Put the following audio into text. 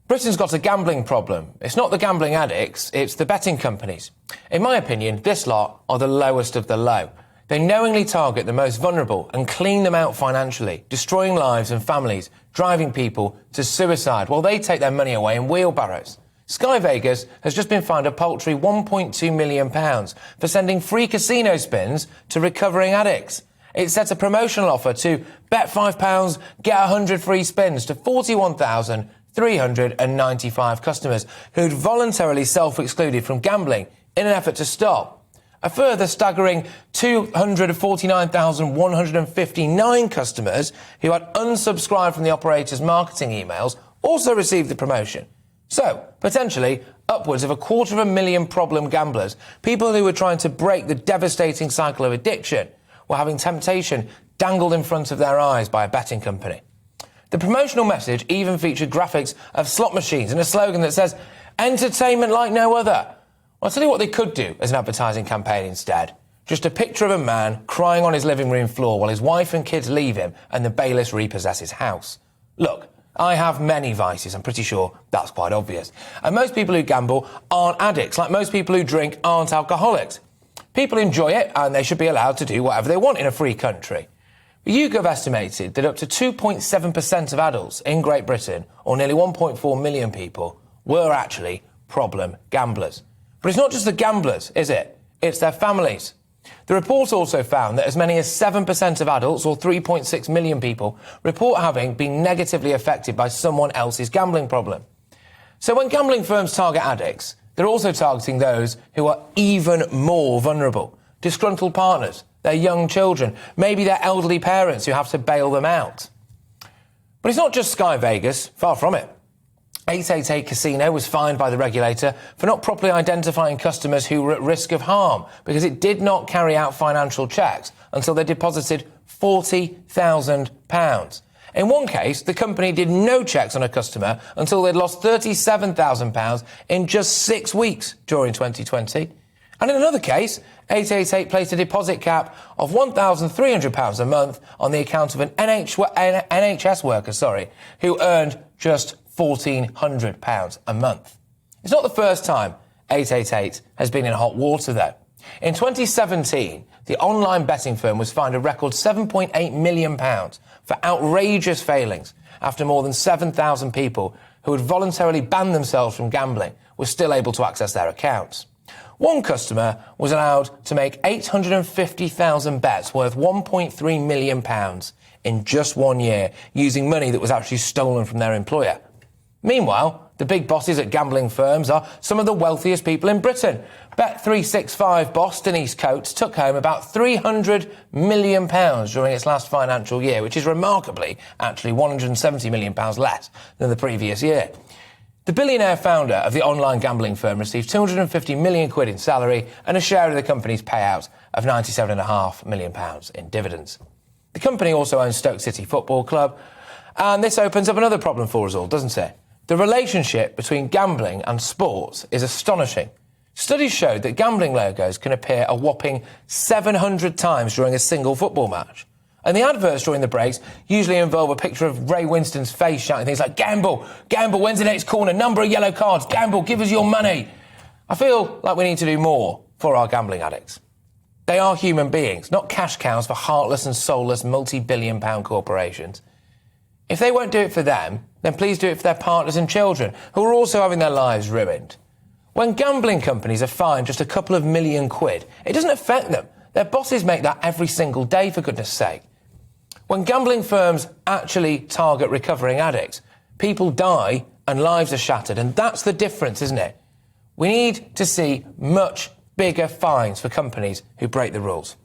Britain's got a gambling problem. It's not the gambling addicts, it's the betting companies. In my opinion, this lot are the lowest of the low. They knowingly target the most vulnerable and clean them out financially, destroying lives and families, driving people to suicide while they take their money away in wheelbarrows. Sky Vegas has just been fined a paltry £1.2 million for sending free casino spins to recovering addicts. It sets a promotional offer to bet £5, get 100 free spins to 41,395 customers who'd voluntarily self-excluded from gambling in an effort to stop. A further staggering 249,159 customers who had unsubscribed from the operator's marketing emails also received the promotion. So, potentially, upwards of 250,000 problem gamblers, people who were trying to break the devastating cycle of addiction, were having temptation dangled in front of their eyes by a betting company. The promotional message even featured graphics of slot machines and a slogan that says, "Entertainment like no other." Well, I'll tell you what they could do as an advertising campaign instead. Just a picture of a man crying on his living room floor while his wife and kids leave him and the bailiffs repossess his house. Look, I have many vices, I'm pretty sure that's quite obvious. And most people who gamble aren't addicts, like most people who drink aren't alcoholics. People enjoy it and they should be allowed to do whatever they want in a free country. YouGov estimated that up to 2.7% of adults in Great Britain, or nearly 1.4 million people, were actually problem gamblers. But it's not just the gamblers, is it? It's their families. The report also found that as many as 7% of adults, or 3.6 million people, report having been negatively affected by someone else's gambling problem. So when gambling firms target addicts, they're also targeting those who are even more vulnerable. Disgruntled partners, their young children, maybe their elderly parents who have to bail them out. But it's not just Sky Vegas, far from it. 888 Casino was fined by the regulator for not properly identifying customers who were at risk of harm because it did not carry out financial checks until they deposited £40,000. In one case, the company did no checks on a customer until they'd lost £37,000 in just 6 weeks during 2020. And in another case, 888 placed a deposit cap of £1,300 a month on the account of an NHS worker, who earned just £1,400 a month. It's not the first time 888 has been in hot water, though. In 2017, the online betting firm was fined a record £7.8 million for outrageous failings after more than 7,000 people who had voluntarily banned themselves from gambling were still able to access their accounts. One customer was allowed to make 850,000 bets worth £1.3 million in just 1 year, using money that was actually stolen from their employer. Meanwhile, the big bosses at gambling firms are some of the wealthiest people in Britain. Bet365 boss Denise Coates took home about £300 million during its last financial year, which is remarkably actually £170 million less than the previous year. The billionaire founder of the online gambling firm received £250 million in salary and a share of the company's payout of £97.5 million in dividends. The company also owns Stoke City Football Club, and this opens up another problem for us all, doesn't it? The relationship between gambling and sports is astonishing. Studies showed that gambling logos can appear a whopping 700 times during a single football match. And the adverts during the breaks usually involve a picture of Ray Winston's face shouting things like, "Gamble, gamble, when's the next corner, number of yellow cards, gamble, give us your money." I feel like we need to do more for our gambling addicts. They are human beings, not cash cows for heartless and soulless multi-billion-pound corporations. If they won't do it for them, then please do it for their partners and children, who are also having their lives ruined. When gambling companies are fined just a couple of million quid, it doesn't affect them. Their bosses make that every single day, for goodness sake. When gambling firms actually target recovering addicts, people die and lives are shattered, and that's the difference, isn't it? We need to see much bigger fines for companies who break the rules.